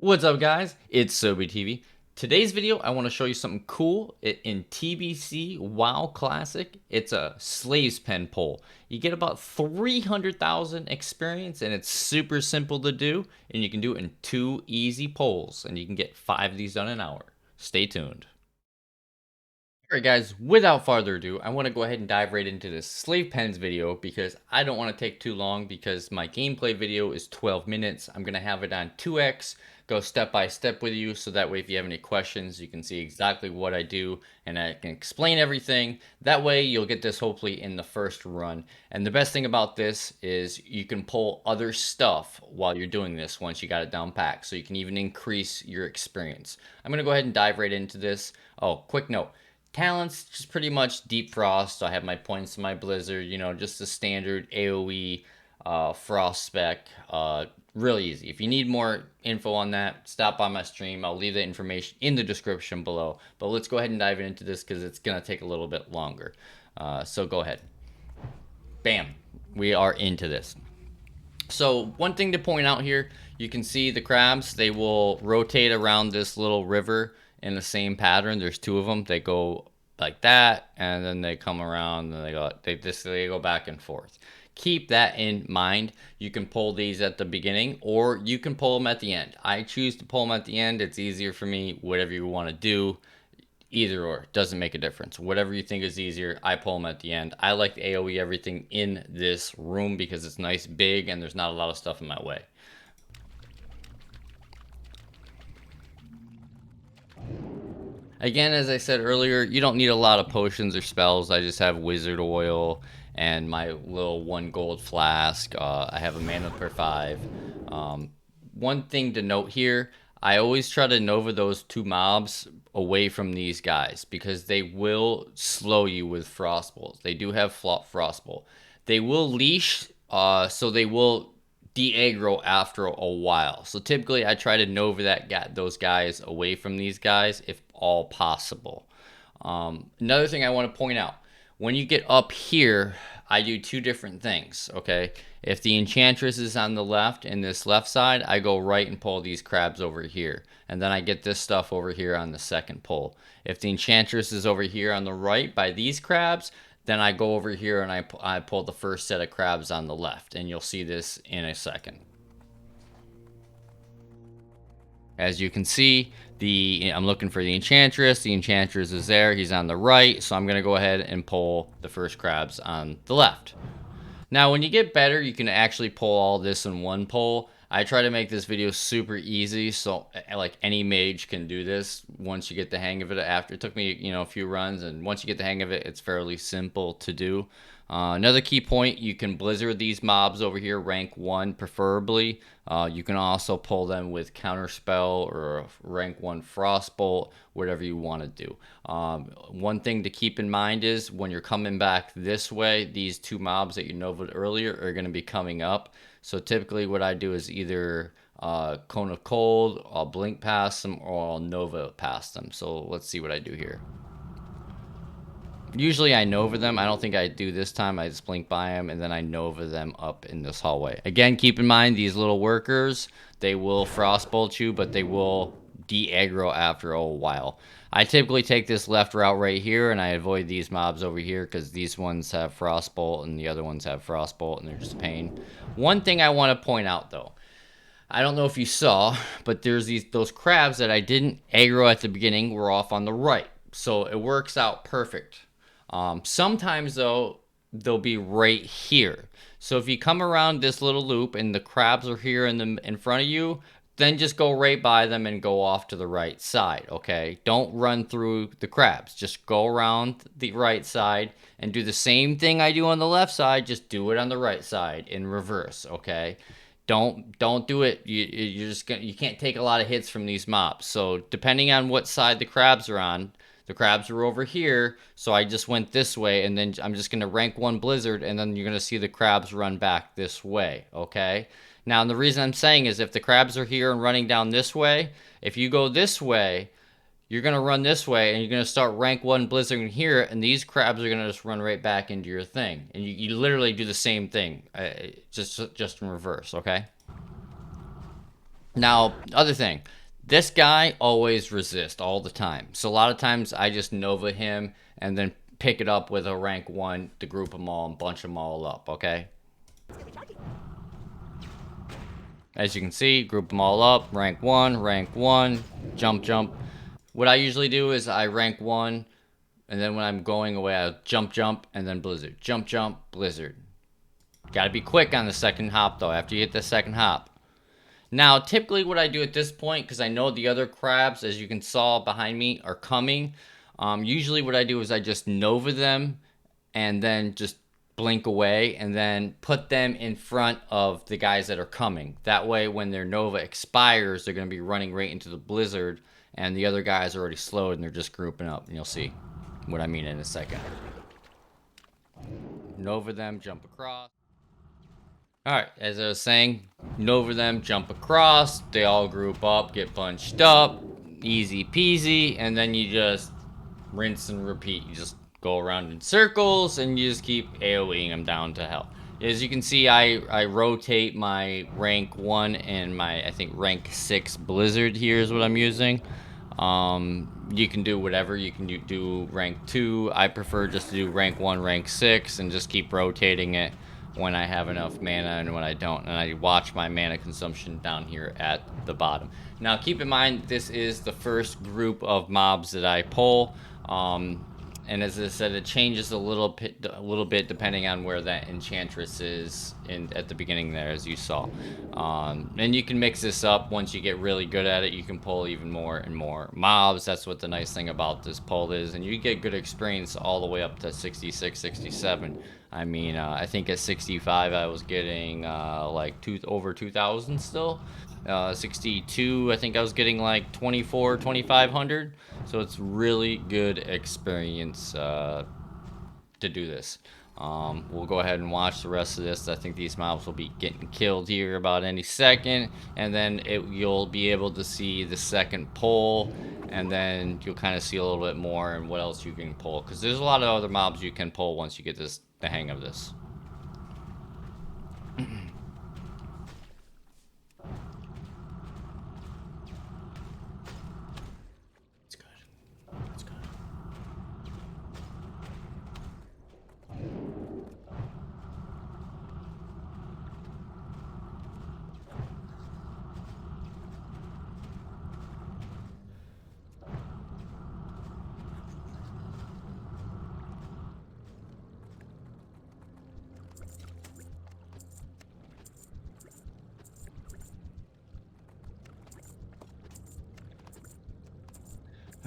What's up, guys? It's SoBTV. Today's video, I want to show you something cool in TBC WoW Classic. It's a Slaves Pen pull. You get about 300,000 experience, and it's super simple to do, and you can do it in 2 easy pulls, and you can get 5 of these done an hour. Stay tuned. Alright guys, without further ado, I want to go ahead and dive right into this Slave Pens video because I don't want to take too long because my gameplay video is 12 minutes. I'm going to have it on 2x, go step by step with you so that way if you have any questions you can see exactly what I do and I can explain everything. That way you'll get this hopefully in the first run. And the best thing about this is you can pull other stuff while you're doing this once you got it down packed. So you can even increase your experience. I'm going to go ahead and dive right into this. Oh, quick note. Talents, just pretty much Deep Frost. I have my points in my Blizzard, you know, just the standard AOE Frost spec. Really easy. If you need more info on that, stop by my stream. I'll leave the information in the description below. But let's go ahead and dive into this because it's going to take a little bit longer. So go ahead. Bam. We are into this. So one thing to point out here, you can see the crabs, they will rotate around this little river in the same pattern. There's 2 of them. They go like that, and then they come around, and they go back and forth. Keep that in mind. You can pull these at the beginning, or you can pull them at the end. I choose to pull them at the end. It's easier for me. Whatever you want to do, either or, doesn't make a difference. Whatever you think is easier, I pull them at the end. I like the AOE everything in this room because it's nice, big, and there's not a lot of stuff in my way. Again, as I said earlier, you don't need a lot of potions or spells. I just have wizard oil and my little 1 gold flask. I have a mana per 5. One thing to note here, I always try to Nova those 2 mobs away from these guys because they will slow you with Frostbolt. They do have Frostbolt. They will leash, so they will de-aggro after a while. So typically I try to Nova those guys away from these guys if all possible. Another thing I want to point out, when you get up here, I do 2 different things, okay? If the Enchantress is on the left in this left side, I go right and pull these crabs over here. And then I get this stuff over here on the second pull. If the Enchantress is over here on the right by these crabs, then I go over here and I pull the first set of crabs on the left. And you'll see this in a second. As you can see, I'm looking for the Enchantress. The Enchantress is there. He's on the right. So I'm going to go ahead and pull the first crabs on the left. Now, when you get better, you can actually pull all this in one pull. I try to make this video super easy, so like any mage can do this once you get the hang of it. After it took me, you know, a few runs, and once you get the hang of it, it's fairly simple to do. Another key point, you can blizzard these mobs over here, rank 1 preferably. You can also pull them with counterspell or rank 1 frostbolt, whatever you want to do. One thing to keep in mind is when you're coming back this way, these 2 mobs that you novaed earlier are going to be coming up. So typically what I do is either Cone of Cold, I'll blink past them, or I'll Nova past them. So let's see what I do here. Usually I Nova them. I don't think I do this time. I just blink by them, and then I Nova them up in this hallway. Again, keep in mind, these little workers, they will Frostbolt you, but they will de-aggro after a while. I typically take this left route right here, and I avoid these mobs over here because these ones have Frostbolt and the other ones have Frostbolt, and they're just a pain. One thing I want to point out, though, I don't know if you saw, but there's those crabs that I didn't aggro at the beginning were off on the right. So it works out perfect. Sometimes, though, they'll be right here. So if you come around this little loop and the crabs are here in front of you, then just go right by them and go off to the right side, okay? Don't run through the crabs. Just go around the right side and do the same thing I do on the left side. Just do it on the right side in reverse, okay? Don't do it. You can't take a lot of hits from these mobs. So depending on what side the crabs are on, the crabs are over here, so I just went this way, and then I'm just going to rank 1 blizzard, and then you're going to see the crabs run back this way, okay? Now, the reason I'm saying is if the crabs are here and running down this way, if you go this way, you're going to run this way, and you're going to start rank 1 blizzard in here, and these crabs are going to just run right back into your thing. And you literally do the same thing, just in reverse, okay? Now, other thing, this guy always resists all the time. So a lot of times I just Nova him and then pick it up with a rank 1 to group them all and bunch them all up, okay? As you can see, group them all up, rank 1, jump, jump. What I usually do is I rank 1, and then when I'm going away, I jump, jump, and then blizzard. Jump, jump, blizzard. Gotta be quick on the second hop, though, after you hit the second hop. Now, typically what I do at this point, because I know the other crabs, as you can saw behind me, are coming. Usually what I do is I just Nova them, and then just blink away, and then put them in front of the guys that are coming. That way, when their Nova expires, they're going to be running right into the blizzard, and the other guys are already slowed, and they're just grouping up. And you'll see what I mean in a second. Nova them, jump across. Alright, as I was saying, Nova them, jump across, they all group up, get bunched up, easy peasy, and then you just rinse and repeat. You just go around in circles, and you just keep AoEing them down to hell. As you can see, I rotate my rank 1 and my, I think, rank 6 Blizzard here is what I'm using. You can do whatever. You can do rank 2. I prefer just to do rank 1, rank 6, and just keep rotating it when I have enough mana and when I don't. And I watch my mana consumption down here at the bottom. Now, keep in mind, this is the first group of mobs that I pull. And as I said, it changes a little bit depending on where that enchantress is at the beginning there, as you saw. And you can mix this up. Once you get really good at it, you can pull even more and more mobs. That's what the nice thing about this pull is. And you get good experience all the way up to 66, 67. I mean, I think at 65 I was getting like over 2,000 still. 62, I think I was getting like 24, 2,500. So it's really good experience to do this. We'll go ahead and watch the rest of this. I think these mobs will be getting killed here about any second. And then you'll be able to see the second pull. And then you'll kind of see a little bit more and what else you can pull. Because there's a lot of other mobs you can pull once you get the hang of this.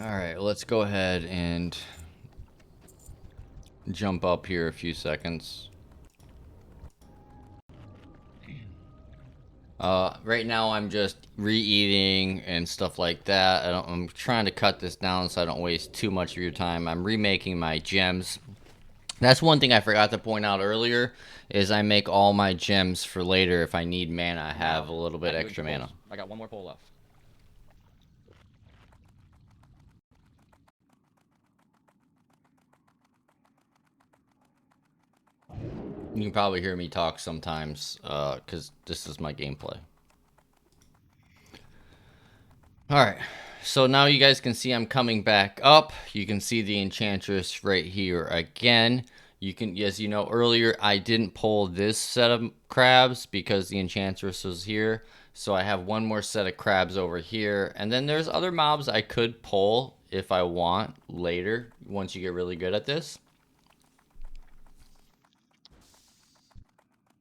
Alright, let's go ahead and jump up here a few seconds. Right now I'm just re-eating and stuff like that. I'm trying to cut this down so I don't waste too much of your time. I'm remaking my gems. That's one thing I forgot to point out earlier, is I make all my gems for later if I need mana. I have a little bit extra mana. I got one more pull left. You can probably hear me talk sometimes, because this is my gameplay. Alright, so now you guys can see I'm coming back up. You can see the enchantress right here again. You can, as you know earlier, I didn't pull this set of crabs because the enchantress was here. So I have one more set of crabs over here. And then there's other mobs I could pull if I want later, once you get really good at this.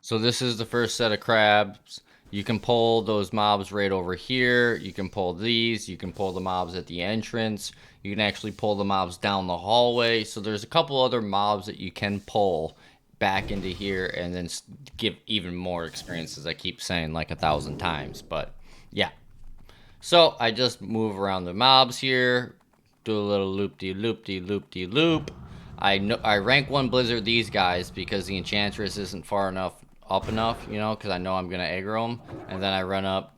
So this is the first set of crabs. You can pull those mobs right over here. You can pull these. You can pull the mobs at the entrance. You can actually pull the mobs down the hallway. So there's a couple other mobs that you can pull back into here and then give even more experience, as I keep saying like 1,000 times. But yeah. So I just move around the mobs here. Do a little loop-de-loop-de-loop-de-loop. I rank 1 Blizzard these guys because the enchantress isn't far enough up enough, you know, because I know I'm gonna aggro them. And then I run up,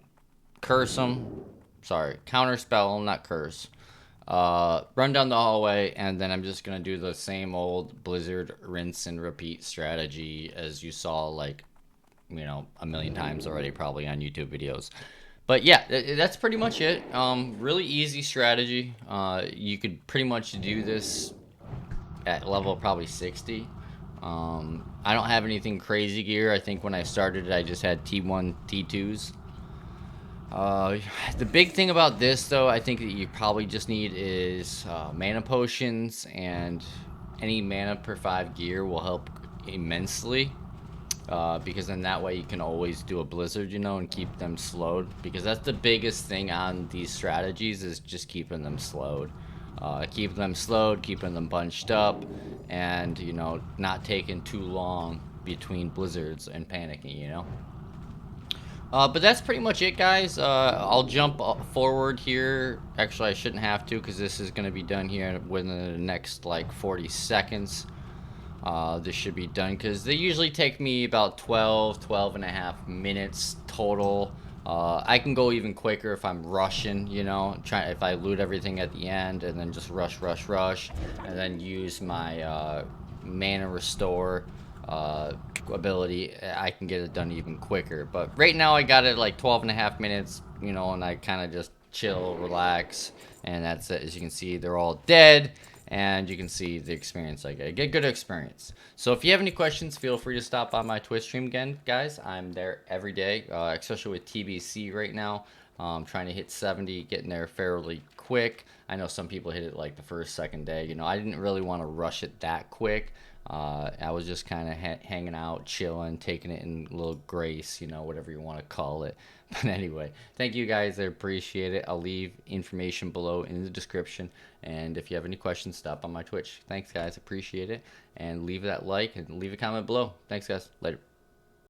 curse them, sorry, counter spell, not curse, run down the hallway, and then I'm just gonna do the same old Blizzard rinse and repeat strategy as you saw, like, you know, a million times already probably on YouTube videos. But yeah, that's pretty much it. Really easy strategy. You could pretty much do this at level probably 60. I don't have anything crazy gear. I think when I started, I just had T1, T2s. The big thing about this, though, I think that you probably just need is mana potions, and any mana per 5 gear will help immensely. Because then that way you can always do a blizzard, you know, and keep them slowed. Because that's the biggest thing on these strategies, is just keeping them slowed. Keeping them slowed, keeping them bunched up, and, you know, not taking too long between blizzards and panicking, you know. But that's pretty much it, guys. I'll jump forward here. Actually, I shouldn't have to, because this is going to be done here within the next, like, 40 seconds. This should be done, because they usually take me about 12 and a half minutes total. I can go even quicker if I'm rushing, you know, if I loot everything at the end and then just rush, and then use my mana restore ability. I can get it done even quicker. But right now I got it like 12 and a half minutes, you know, and I kind of just chill, relax, and that's it. As you can see, they're all dead. And you can see the experience I get. I get good experience. So if you have any questions, feel free to stop on my Twitch stream again, guys. I'm there every day, especially with TBC right now. Trying to hit 70, getting there fairly quick. I know some people hit it like the first, second day. You know, I didn't really want to rush it that quick. I was just kind of hanging out, chilling, taking it in a little grace, you know, whatever you want to call it. But anyway, thank you guys. I appreciate it. I'll leave information below in the description. And if you have any questions, stop on my Twitch. Thanks, guys. Appreciate it. And leave that like and leave a comment below. Thanks, guys. Later.